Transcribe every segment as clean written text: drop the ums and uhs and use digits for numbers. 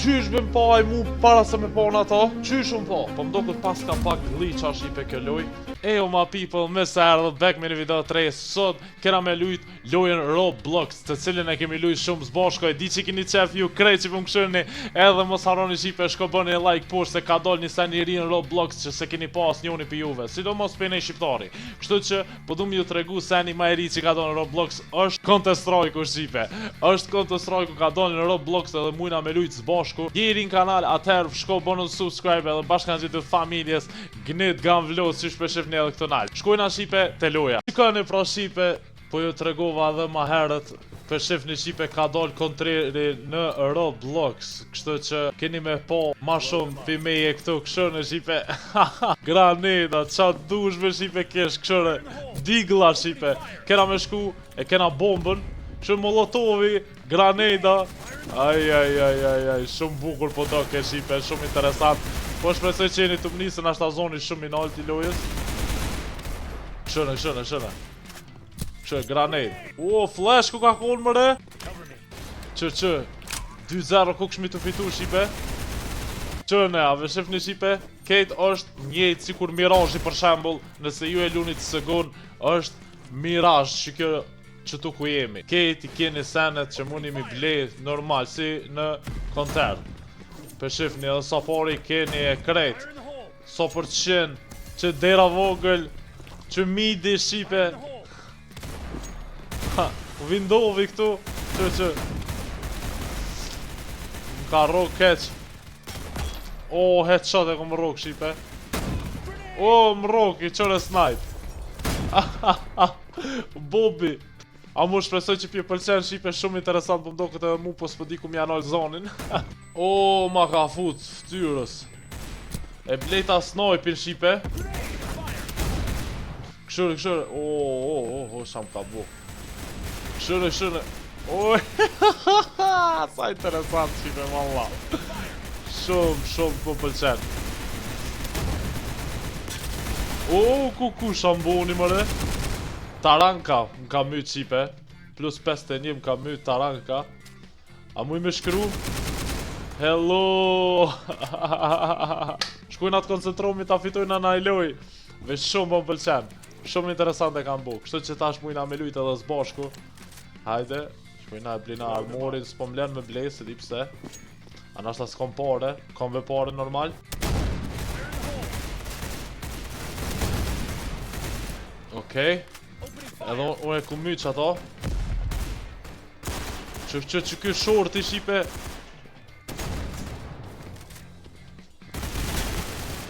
Qysh me pa i mu para se me pa në ato? Qysh unë pa? Po mdo këtë pas ka pak glitch a shipe kjo loj. Ejo ma people, me se erdhe back me një video të re. Sot kena me lujt lojën Roblox, të cilin e kemi lujt shumë zbashko. E di që keni qef ju krejt që më këshërni. Edhe mos harroni shipe, shko bëni like poshtë se ka dol një sen njëri në Roblox që se keni pas njoni për juve. Sidomos për nej shqiptari. Kështu që po du më ju tregu seni ma e ri që ka dol në Roblox është Counter-Strike u shipe. Është Counter-Strike ka dol në Roblox edhe mujna me lujt zbashku. Jeri në kanal, atëherë shko bënu subscribe edhe bashkan gjithë familjes Gnit Gun Vlogs që shpeshifni edhe këtë nalë. Shkojna shipe të loja. Shikoni pra shipe, po ju tregova edhe ma herët, për shifni shipe ka dal kontreri në Roblox. Kështu që keni me po ma shumë pimeje këtu këshërë shipe. Graneda, qa dush me shipe kesh këshërë. Digla shipe. Kena me shku e kena bombën. Këshërë molotovi, graneda. Aj, shumë bukur po do ke shipe, shumë interesant. Po shpresoj që jeni të më nisën ashta zoni shumë i naltë i lojës. Këshërë. Këshërë, granade. O, flash ku ka konë mëre? Që 2-0 ku këshmi të fitu shipe. Qërë ave shif një shipe. Kate është njëjtë si kur Mirage për shembull. Nëse ju e lunit sëgun është Mirage që kjo që tu ku jemi. Kate i keni senet që muni mi ble normal si në konter. Për shifni edhe safari keni e krejt. So për qenë që dera vogël që midi shipe. Vindovi këtu që më ka rog keq. O, headshot e kom rog shipe. O, më rog i qëre snipe. Bobby. A mu shpresoj që pje pëlqen shipe shumë interesant për mdo këtë edhe mu po s'po di ku m'ja nalë zonin. O, ma ka fut ftyrës. E blejta snojpin shipe. Këshërë. O, sham ka bu. Këshërë. Oj, sa interesant shipe, malla. Shumë po pëlqen. O, ku shamboni mëre. Taranka, më ka myt qipe. Plus 51 më ka myt taranka. A mu i me shkru? Hello. Shkujna të koncentromi ta fitojna na i loj. Vesh shumë më pëlqen. Shumë interesant e kam bu. Kështu që tash mujna me lujt edhe zbashku. Hajde. Shkujna e blina armorin. S'po mlen me blej, se di pse. Anashta s'kom pare. Kom ve pare normal. Okej. Edhe unë e ku myq ato. Që kjo shorti shipe.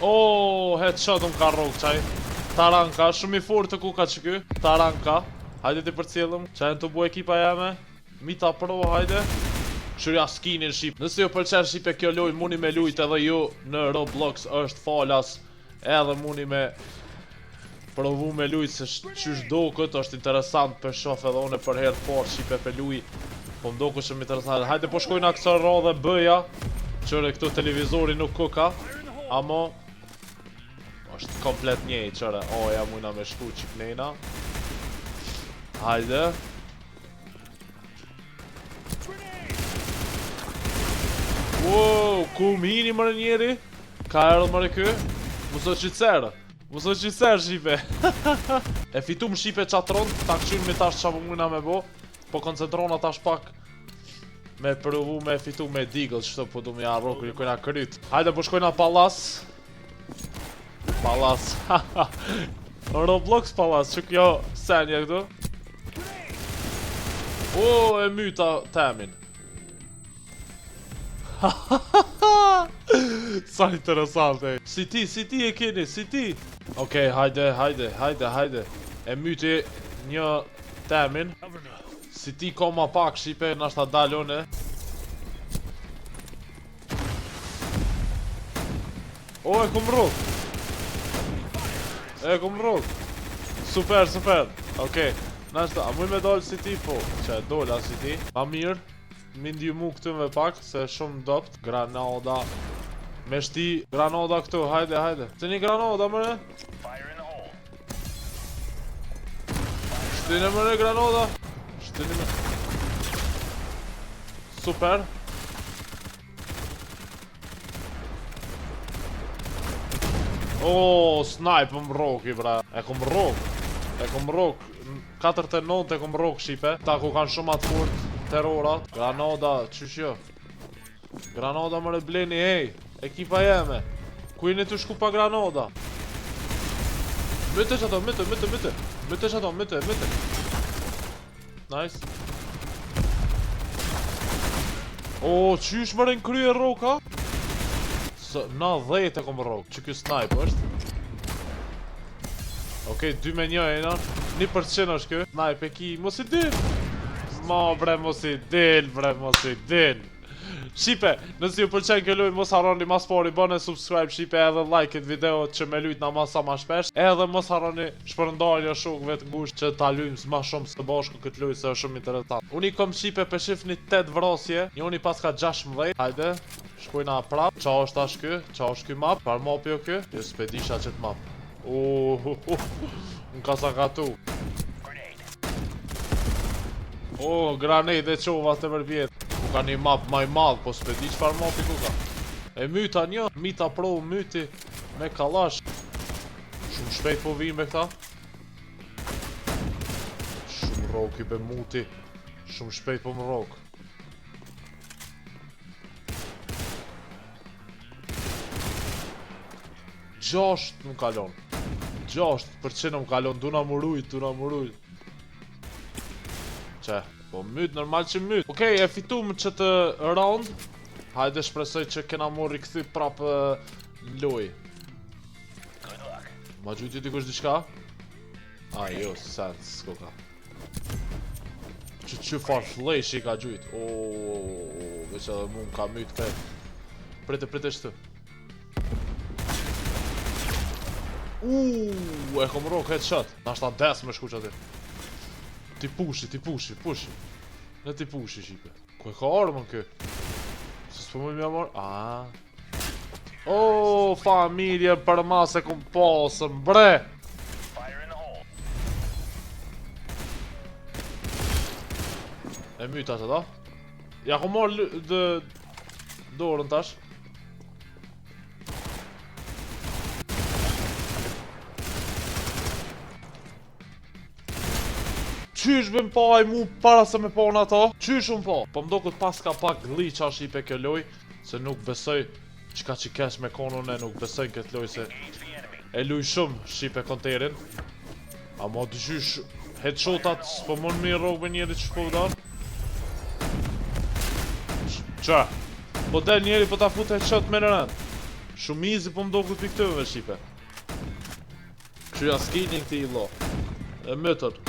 O, headshot unë ka rog qaj. Taranka, shumë i fort të ku ka që kjo. Taranka, hajde ti për cilëm. Qajnë të bu ekipa jeme. Mita pro, hajde. Shurja skinin ship. Nëse ju pëlqen shipe kjo loj, muni me lujt edhe ju në Roblox është falas. Edhe muni me provu me lujt se qysh do këtë është interesant për shof edhe une për herë parë shipe për lujt. Po mdo ku shumë interesant. Hajde po shkojna kësa radhe bëja. Qëre këtu televizori nuk kuka. Amo është komplet njej qëre. Oja mujna me shku qiknejna. Hajde. Wow, ku mini mërë njeri. Ka erë mërë kë. Muso qitserë. Muso qitserë shipe. E fitu më shipe qatron. Ta këshin me tash qa mujna me bo. Po koncentrona tash pak. Me provu me fitu me Deagle. Qëto po du me arro kërë kujna kryt. Hajde po shkojna palas. Palas. Roblox palas. Që kjo senje këtu. O, e myta temin. Sa interesant e. Si ti e keni, si ti. Okej, hajde. E myti një temin. Si ti ka ma pak shipe, nashta dalone. O, e kum rrug. Super. Okej, nashta, a muj me dollë si ti po. Që e dolla si ti. Ma mirë. Mindi mu këtu me pak, se shumë dopt. Granada. Me shti granada këtu, hajde. Se një granada mëre. Shtine mëre granada. Super. O, snipe më roki, bra. E kom rok. 4-9 e kom rok, shipe. Ta ku kanë shumë atë furt, terrorat. Granada, qysh jo? Granada më bleni, hej. Ekipa jeme. Ku jeni të shku pa granada? Myte që ato, myte. Myte që ato, myte. Nice. O, qysh më rinë krye roka? Na 10 e kom rok, që kjo snipe është. Okej, 2-1 e në 1% është kjo. Snipe e ki, mos i din. Mos i din. Shipe, nësi ju pëlqen kjo lojë, mos harroni mas pari, bëne subscribe, shipe edhe like it video që me lujt na sa ma shpesh. Edhe mos harroni shpërndarja shokëve të ngusht që ta lujmë ma shumë së bashku këtë lojë se është shumë interesant. Unë i kom shipe për shifni 8 vrasje, njoni pas ka 16. Hajde, shkojna prap. Qa është tash kë? Qa është kë map? Par map jo kë? Jo s'pedisha qëtë map. Në ka sa gatu. Granade e qova të mërbjet. Ku ka një map maj madh, po s'pedi qfar mapi ku ka. E myta një, mita pro myti me kalash. Shumë shpejt po vim me këta. Shumë roki be muti. Shumë shpejt po më rok. Gjasht më kalon. 6% më kalon, duna më rujt. Qe, po myt, normal që myt. Okej, e fitu më qëtë round. Hajde shpresoj që kena mori këthi prapë loj. Ma gjujti ti kush diqka? A, jo, sens, s'ko ka. Që farë flesh i ka gjujt. Veç edhe mu m'ka myt këtë. Prete shtë. E kom rok headshot. Nashta des me shku që aty. Ti pushi. Në ti pushi, shipe. Ku e ka armën kë? Se s'po mu mja marrë? Familje për ma se kom pasën, bre! E myta që ta? Ja ku marrë dorën tash. Qysh bëm pa i mu para se me pa në ata? Qysh unë pa? Po mdo këtë pas ka pak glitch a shipe kjo loj. Se nuk besoj qka që kesh me konun e nuk besoj në këtë loj se e luj shumë shipe konterin. A ma dy qysh headshotat s'po mund mi rogë me njeri që shpo vdan. Qa? Po del njeri po ta fut headshot me në rend. Shumë easy po mdo këtë piktëve shipe. Qyja skilling ti i lo. E mëtër.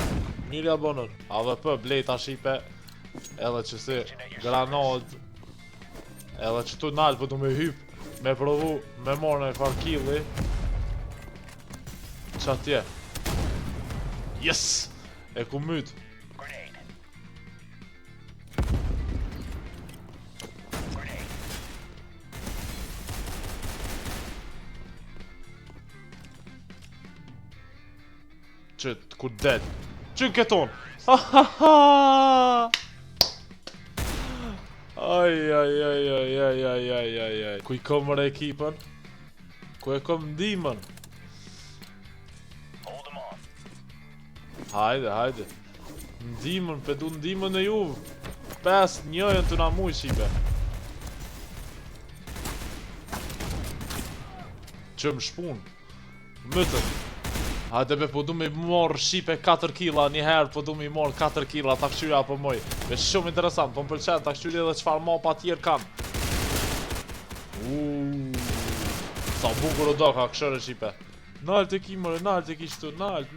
Njëri abonën, AVP, blejta shipe. Edhe që si granad. Edhe që tu nalë, po du me hyp. Me provu, me morë në far killi. Qa tje? Yes! E ku myt. Qët, ku dead. Qën keton? Aj. Ku i kom mërë ekipën? Ku e kom ndimën? Hajde. Ndimën, pedu ndimën e juvë. 5-1 të na muj, shipe. Që më shpun. Mëtër. Hajde be, po du me morë shipe 4 kila njëherë, po du me morë 4 kila ta këshyra për moj. Ve shumë interesant, po më pëlqen ta këshyri edhe qfar mapa tjerë kanë. Sa bukur o do ka këshore shipe. Nalt e ki mëre, nalt e ki shtu, nalt.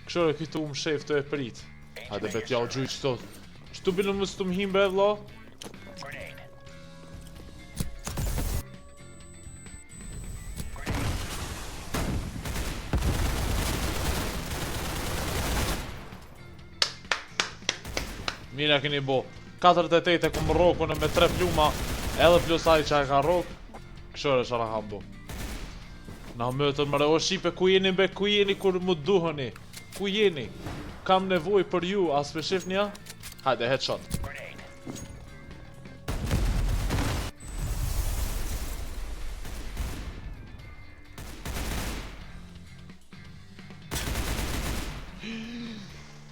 Këshore këtu më shef të e prit. Hajde be, t'ja o gjuj qëtot. Qëtu bilën më së të më himbe e vlo? Mira keni bo 4-8 e ku më rokun me 3 pluma. Edhe plus aj që e ka rok. Këshore që ra kam bo. Na mëtën mëre o shipe, ku jeni be, ku jeni kur më duheni? Ku jeni? Kam nevoj për ju, as për shif nja? Hajde, headshot.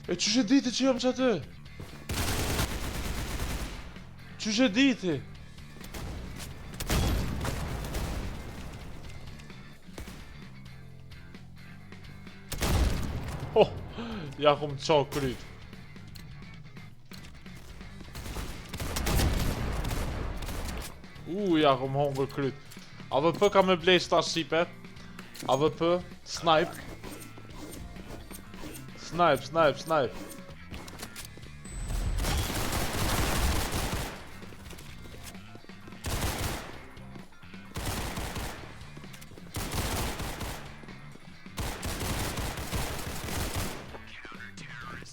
E qysh e diti që jam që aty? Qysh e diti? Oh, ja kom qa kryt. Ja kom hongër kryt. AVP ka me blej shta shqipe. AVP, snipe. Snipe.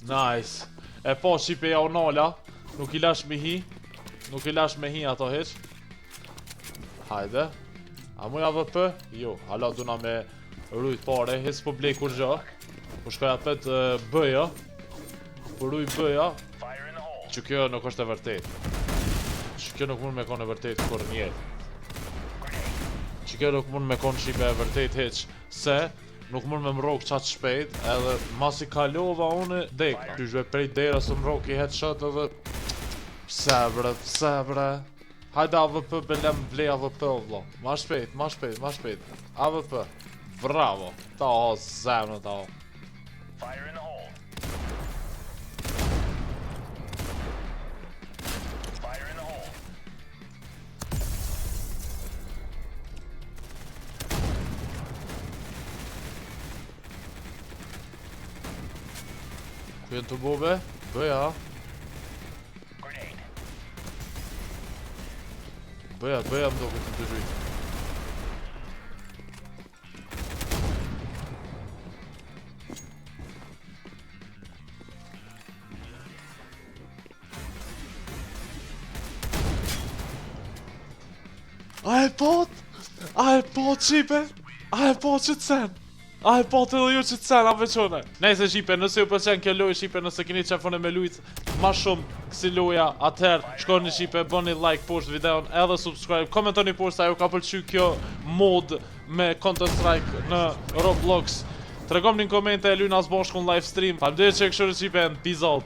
Nice. E po shqipe ja unala. Nuk i lash me hi. Nuk i lash me hi ato heq. Hajde. A mu AVP? Jo, hala duna me rujt pare. Hes po blej kur gjo. Po shkoja pet bëja. Po ruj bëja. Që kjo nuk është e vërtet. Që kjo nuk mund me konë e vërtet kur njetë. Që kjo nuk mund me konë shqipe e vërtet heq. Se nuk mund me mrok qatë shpejt. Edhe mas i kalova une deka. Që shve prej dera së mrok i headshot edhe. Pse bre. Hajde AVP belem vlej AVP o vlo. Ma shpejt. AVP. Bravo. Ta o zemnë ta o. Fire in the hole. Fire in the hole. Ku jenë të bube? Bëja. Grenade. Bëja më do këtë të zhujtë. A e pot qipe? A e pot që të sen? A e pot edhe ju që të sen, a veqone? Nejse qipe, nëse ju përqen kjo loj qipe, nëse keni qefone me lujt ma shumë kësi loja, atëherë shkoni qipe, bëni like poshtë videon, edhe subscribe, komentoni poshtë a ju ka pëlqy kjo mod me Counter Strike në Roblox. Tregomni në komente e lujna së bashku në live stream. Faleminderit që e këshore qipe, peace out.